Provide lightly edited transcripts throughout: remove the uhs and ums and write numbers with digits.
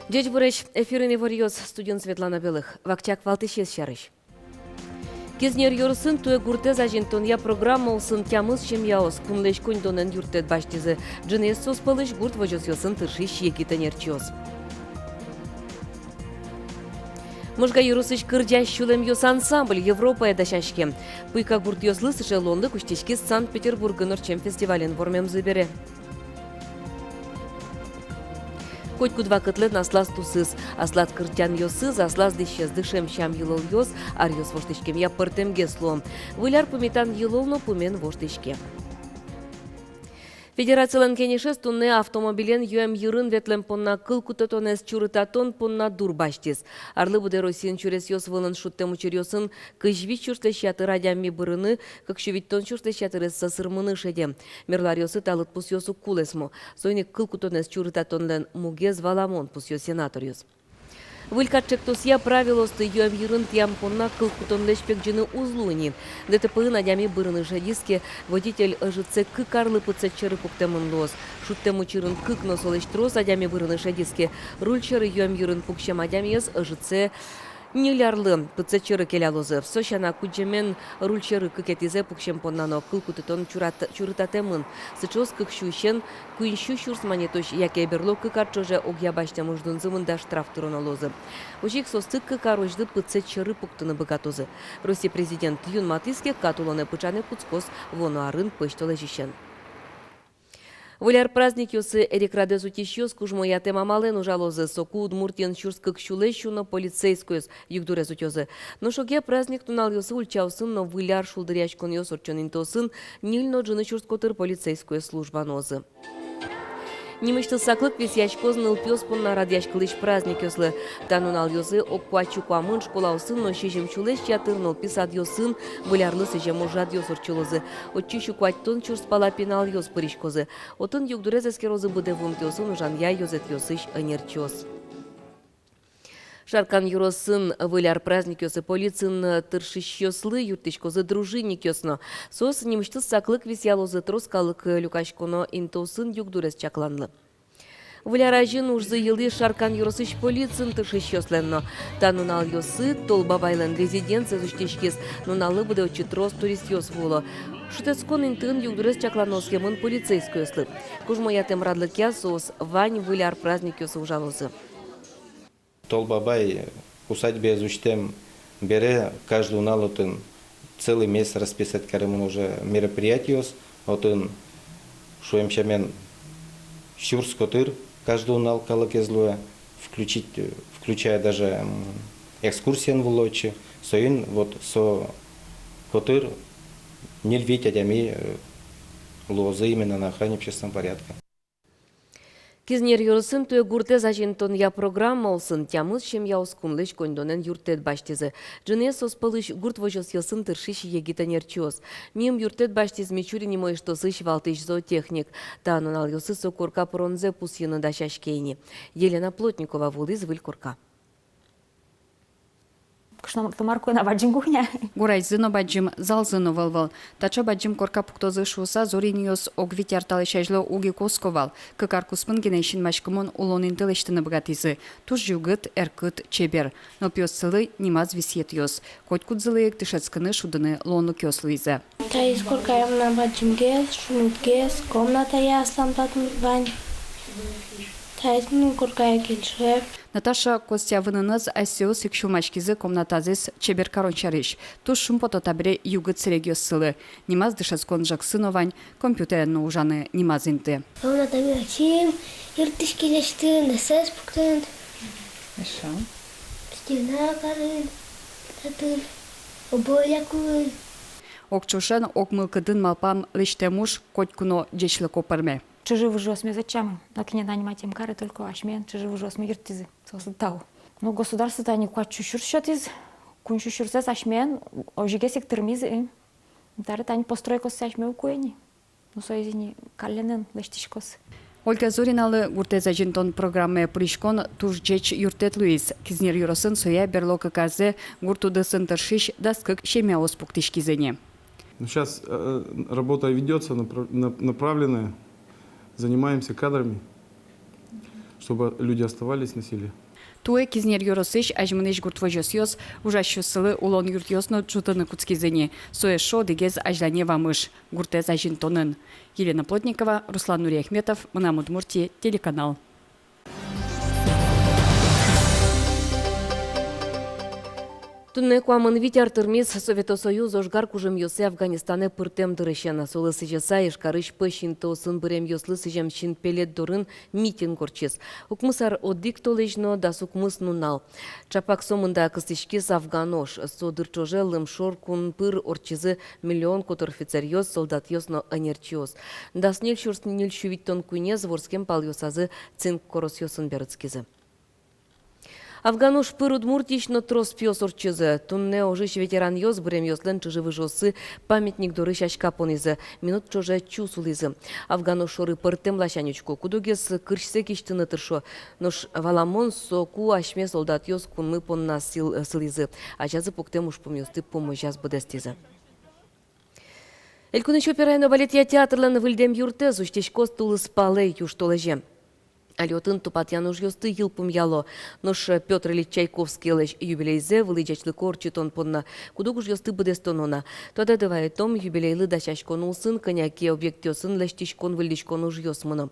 Дядь Бурыч, эфирыне варьёз студент Светлана Белых. Вактяк валтышес шарыш. Кезнер йорсын туе гуртез ажинтон я программа олсын тямыз чем яос кунлеш коньдонен юртет баштизы. Джинес соспалыш гурт вожос йосын тыршиш екитанерчиос. Мужга юрусыш кырджаш шулем йос ансамбль Европа эдашашке. Пыйка гурт йос лысыше Лонды куштешки Санкт-Петербург норчем фестивален вормем зыбере. Хоть кудва котлет наслаз тусыз, аслад кыртян йосыз, аслаз дещез дышем щам йылол йос, ар йос воштышкем я пыртемге слом. Выляр пуметан йылолно пумен воштышке. Федерациялан кенешес тунне автомобилен юэм йырын ветлем понна кыл кутатонес чурытатон понна дур баштис. Арлы буде Россиян чурес йос вылын шуттем учерёсын кыжвич чурслещаты радями бырыны, как шевиттон чурслещатырес сасырмыны шеде. Мерлар йосы талыт пус йосу кулесмо. Сойник кыл кутатонес чурытатонлен мугез валамон пус йос сенатор йос. Вылькатчек тосья правилосты юэм йырын тям понна кыл кутонлеш пекджины узлуни. ДТП надями бырыны жадиске водитель ЖЦ кыкарлы пыцетчеры пуктемын лос. Шуттему чырын кык носолеш трос адями бырыны жадиске. Рульчеры юэм йырын пукщем адями ес ЖЦ Нилярлы пыцетчеры келялозы. Сощана куджемен рульчеры кыкетизе пукщем поннано кыл кутытон чурытатемын. Сычос кыкщущен куинщу щурс манетош яке берло кыкарчоже огья башня муждунзымын да штраф туронолозы. Ужик состык кыкарожды пыцетчеры пуктыны быгатозы. Россия президент Юн Матыске катулоне пычане пуцкос вонуарын пыштолежищен. Выляр праздник йосы эрикрадез утищёс кужмо ятема мален ужалозы соку удмуртен чурскык щулещуно полицейскоес югдурез утёзы. Но шоге праздник тунал йосы ульчаусын, но выляр шулдырячкон йос орчонин тосын нильно джины чурскотыр полицейское служба нозы. Немышты саклык висячкоз нылпёс понна радяшкылыш праздник йослы. Танунал йосы оккуачу куамын школаусын, но щежем чулеш ятыр нылписад йосын вылярлы сежем ужад йос орчулозы. Отчищу куаттон чурс палапинал йос пыришкозы. Отын югдурез эскерозы буде вумтёсын ужан я йозет йосыш энерчос. Шаркан юросын выляр праздник йосы полицин тыршищ йослы юртышкозы дружинник йосно. Сос немышты саклык висялозы троскалык люкашконо интосын югдурез чакланлы. Выляражын ужзы йылы шаркан юросыш полицин тыршищ йосленно. Танунал йосы толбабайлен резиденция зуштешкес, нуналы буде очи трос турист йос воло. Шутецкон интын югдурез чакланосхемын полицейскую йослы. Кужмо ятем радлыкя сос вань выляр праздник йосы ужалозы. Толбабай усадьбе зучтем бере каждую налотын целый месяц расписать каремын уже мероприятий отын шуемшамен щурскотыр каждую нал калыкезлуя включая даже экскурсиян вулочи соин вот со котыр нельвить адями лозы именно на охране общественного порядка. Кезнер йорсын туе гуртез ажинтон я программа олсын тямыз чем я оскунлыш кондонен юртет баштизы. Джинес оспалыш гурт вожос йосын тыршиш егитанерчиос. Мим юртет баштиз мичури не мой что сыш валтыш зоотехник. Танунал йосы сокорка пронзе пусьяны дашашкейни. Елена Плотникова вулыз вылькорка. Кшно томарку на баджим кухня. Гурай зыно баджим зал зыно валвал. Тача баджим корка пуктозы шуса зориниос огвит ярталы шажло уги косковал. Кыкар куспын генешин машкымон улонин тылыштыны богатизы. Туж югыт эркыт чебер. Но пьёс цылы нимаз висет йос. Хоть кудзылыек тышецкыны шудыны лону кёслуизы. Тай сколько я на баджим гес, шумит гес, комната я сам татм вань. Тай сколько я кельшев. Наташа Костя выныныз айсеос икшумачкизы комнатазис чебер корончариш. Туш шумпото табре югыт срегиос сылы. Нимаз дышаскон жаксыновань, компьютерно ужаны нимаз инты. Комната мячим, иртышки лечты, несес пуктент. Хорошо. Стена карын, татыр, обоякуй. Окчушен окмылкыдын малпам лиштемуш котькуно джечлы копарме. Чужи выжосме зачем? На кне нанимать им кары только ашмен, чужи выжосме иртизы. Сосудау. Но государство-то они куат чущур счет из кун чущур сес ашмен, ожиге сектормизы. Тарет они постройкос сашме укуени. Ну соизини каленен лештишкос. Ольга Зориналы гуртез ажинтон программе пришкон туж джеч юртет Луис. Кизнер юросын соя берлока казе гуртудысын тыршиш даскык шемяос пуктишкизене. Сейчас работа ведется направленная. Занимаемся кадрами. чтобы люди оставались на селе. Туе кизнер юросыш ажмынеш гуртвожос йос, ужащу сылы улон юрт йосно чутыны куцкизыне. Сое шо дегез аждане вамыш, гуртез ажин тонын. Елена Плотникова, Руслан Нуриахметов, Мынам Удмуртия, телеканал. Тунне куамын витяр тырмис Советосоюз ожгар кужым йосы Афганистане пыртем дырышена. Солы сыжаса ешкарыш пышин тосын бырем йослы сыжем чин пелет дорын митинг горчес. Укмысар одик толежно да сукмыс нунал. Чапак сомында кыстышкис Афганош. Содырчоже лымшор кун пыр орчизы миллион котор офицер йос, солдат йосно анерчиос. Да снель шурснил шувиттон куйнез ворскем пал йосазы цинк корос йосын берыцкизы. Афганош пыр удмуртично трос пьес орчызы. Тунне ожиш ветеран йос брем йослен чыжывы жосы памятник доры шашка понизы. Минут чоже чусулизы. Афганош шоры пыртем лащанючку. Кудугес кыршсе киштыны тыршо. Нош валамон соку ашме солдат йос кунмы понна сылизы. Ажазы пуктем уж помьосты помощаз быдестизы. Элькуныч операйно балетия театрлан выльдем юртез уштешкос тулыс палей юштолеже. Алётын тупатян уж ёсты йылпым яло. Нош Петр Ильич Чайковский лэш юбилейзе вылыджачлы корчитон понна. Кудуг уж ёсты быдестонона. Тода давай том юбилейлы дачашкон улсын, коняки объектёсын лэштишкон выльдишкон уж ёсмына.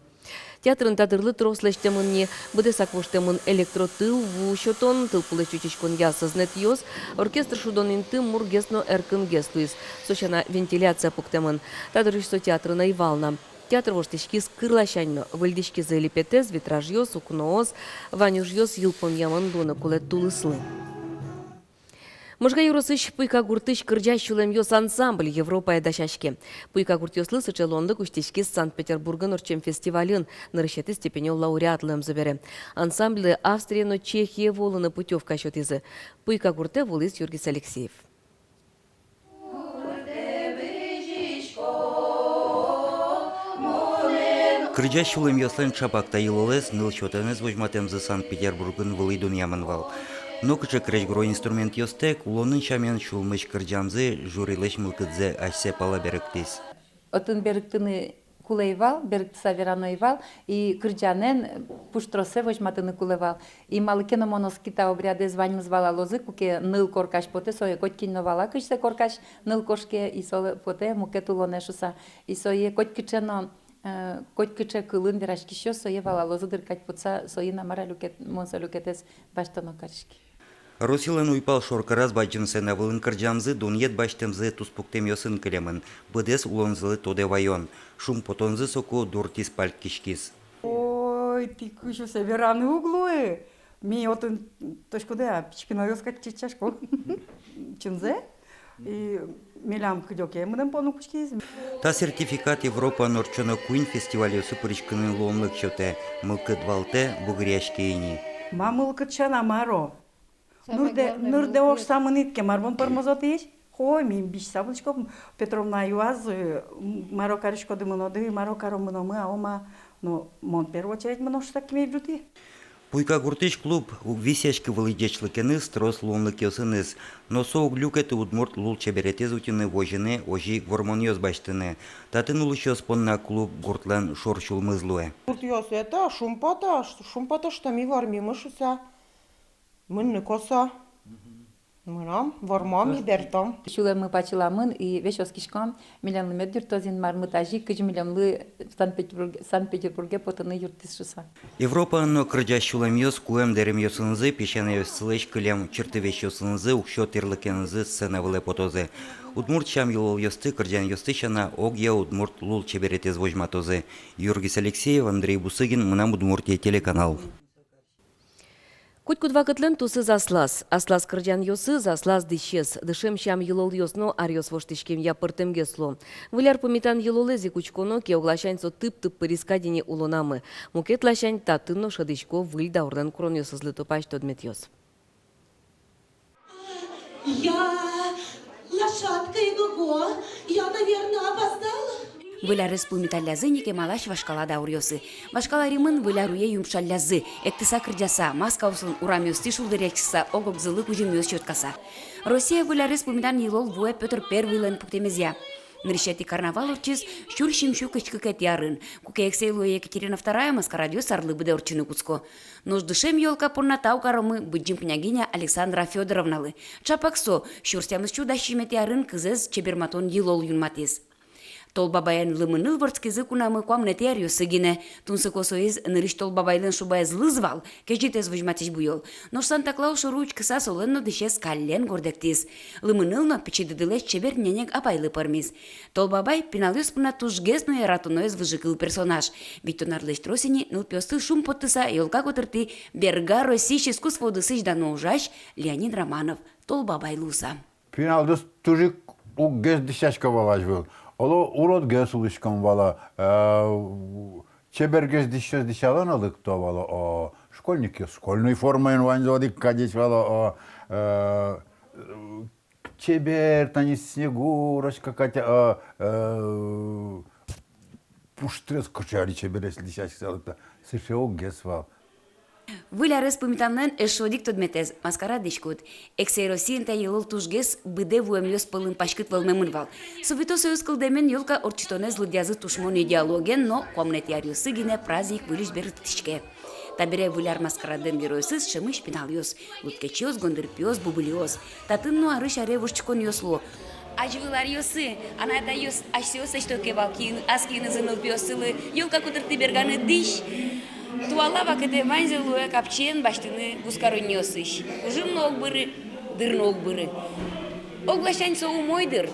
Театрын тадырлы трослэштемынне быдесаквоштемын электротыл вущотон тылпулы чучичкон ясызнет ёс. Оркестр шудон инты мургесно эркын гестуис. Сочана вентиляция пуктемын. Тадырышсо театрына ивална. Театр воштешки скырлашаньно, выльдишки залипетез, витражьёс, укнооз, ванюжьёс йылпон яман дуны кулет тулыслы. Можга юросыш пуйка гуртыш кырджащулем йос ансамбль Европа дашашке. Пуйка гурт йослы сычелонды куштешки Санкт-Петербургын орчем фестивалын нарышеты степеню лауреатлым забере. Ансамбль Австрия, но Чехия волыны путевка счетизы. Пуйка гурте волыс Юргис Алексеев. Кырджащулым йослен чапакта йылылес ныл чотенез вожматем за Санкт-Петербургын вылыйдун яманвал. Но кычы крежгро инструмент йостек, улонын чамен шулмыш кырджамзы журилеш мылкыдзе ашсе пала беректис. Отын беректыны кулейвал, беректи савераноивал, и кырджанен пуштросе вожматыны кулевал. И малыкена моноскита обряды звань звала лозы, куке ныл коркаш поте, сое коткин новала кышсе коркаш ныл кошке, и соле поте мукет улонешуса. И сое коткичено Котькыче кылын верашки шо сое вала лозы дыркать пуца, сое намара люкет, монса люкетес баштано каришки. Росилен уйпал шоркараз баджынсы навылын кырджамзы дуньет баштемзы туспуктем йосын кілемін. Быдес улонзылы тоде вайон. Шум потонзы соку дуртис пальк кишкис. Ой, ты кышу севераны углуы. Ми отын точкуде пичкино йоскать чичашко. Чынзе? И милям кыдёке мыдым пону кучкиз. Та сертификат Европа норчоно куин фестивале супырышкының ломлык чоте. Мылкыт валте бугряшкейни. Ма мылкыт чана маро. Нурде оксамын итке марбон пармозот еш. Хой, мин биш саблычко Петровна юаз маро карышко дымыноды, маро каро мыномы, аома, но мон первую очередь мынош такими бюти. Пуйка гуртыш клуб висяшки вылыдечлыкеныз трос ломлык йосыныз. Но соук люкеты удмурт лул чеберетез утины вожыны ожи вормон йос баштыны. Татын улышос понна клуб гуртлан шорчул мызлуэ. Гурт йос это шумпата штами вармимышуся. Мынны коса. Мынам вармам и бертам. Шуле мы пачыламын и вешос кишкам миллионлы меддюр тозин мармытажи кыж миллионлы Санкт-Петербурге потыны юртисшуса. Европа но кырджащулем йос куэм дерем йосынзы пешене йосылыш кылем чертывеш йосынзы укшо терлыкензы сцена выле потозы. Удмурт чам йолол йосты кырджан йостышана огья удмурт лул чеберетез вожматозы. Юргис Алексеев, Андрей Бусыгин, Мынам Удмуртия, телеканал. Куть-кудва кытлен тусы заслаз. Аслаз кырджан йосы заслаз дышес. Дышем щам йылол йосно арьос воштышкем я пыртем гесло. Выляр помитан йылолези кучконо ке оглашаньцо тып-тып пырискадине улонамы. Мукет лашань татыно шадышко выль даурдан крон йосызлы топаш тодмет йос. Я лошадка иду, я, наверное, опоздала. Вылярыз пумиталязы неке малаш вашкала даурьосы. Вашкала римын выляруе юмшалязы. Эктыса кырджаса, маскаусын урамёсты шулдырекчса, огокзылы кужимёс чёткаса. Россия вылярыз пумитан йылол вуэ Петр Первый лен пуктемезя. Нрещати карнавал урчиз щур щимщу кычкыкет ярын. Куке эксейлу Екатерина II маскарадиос арлы буде урчины куцко. Нождышем елка порна тау каромы быджим княгиня Александра Федоровналы. Чапаксо щурстямыз чудащимет ярын кызыз чеберматон елол юнматез. Толбабайын лымыныл ворцкизы кунамы комнетярю сыгине. Тунсы косоиз нырыш толбабайлын шубаяз лызвал, кежитез выжматиш буйол. Но Санта-Клауш руч кыса соленно дышес каллен гордектиз. Лымынылно печидыдылеш чебер ненек апайлы пармиз. Толбабай пиналюс пына тужгес но яратуноез выжыкыл персонаж. Ведь тонарлыш тросини ныл пёсты шум поттыса елка котырты берга Российский искусство дысыч дано ужаш Леонид Романов. Толбабай луса. Пиналдыс тужик у гес дышашка валаш был. Оло урод гес улышкан вала. Чебер гес дышалан алык то вала. Школьники школьной формой ванзодик кадись вала. Чебер танис снегурочка катя. Пуштрес кочари чебер если дышашка алыкта. Сышео гес вал. Вылярыз пымитаннан эшодик тодметез маскара дишкут. Эксей Россиин та елол тужгес быде вуэмлёс пылын пашкыт валмемынвал. Совето союз кылдемен елка орчитонез лыдязы тушмон идеологен, но комнет ярюсы гине праздник вылиш берытишке. Табире выляр маскараден геройсыз шымыш пиналёс. Луткечёс, гондырпёс, бубылёс. Татын ну арыш аре вурчкон ёсло. Ажвылар ёсы, ана да ёс ашсёсы что кевалкин, аскин зыныл пёсылы, елка кутырты берганы диш. Туалава кede ванзелуя капчен баштыны бускаронёсыш. Ужым ног быры, дыр ног быры. Оглашань соу мойдыр,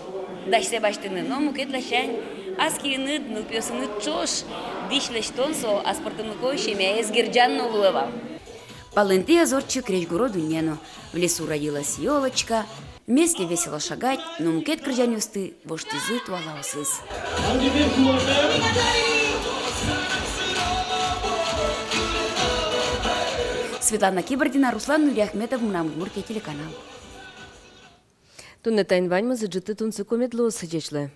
дашсе баштыны, но мукетлашань. Аскины нылпёсыны чош, дишлештон со аспортыны койшеме эсгерджан нолуева. Паленты азорчик речгуро дуньяно. В лесу родилась елочка. Вместе весело шагать, но мукет крыжанёсты воштизы туалаусыз. Светлана Кибордина, Руслан Нуриахметов, Мунамудмуртия телеканал. Туннетайн ваньмазы жыты тунсы комедло сыдечлы.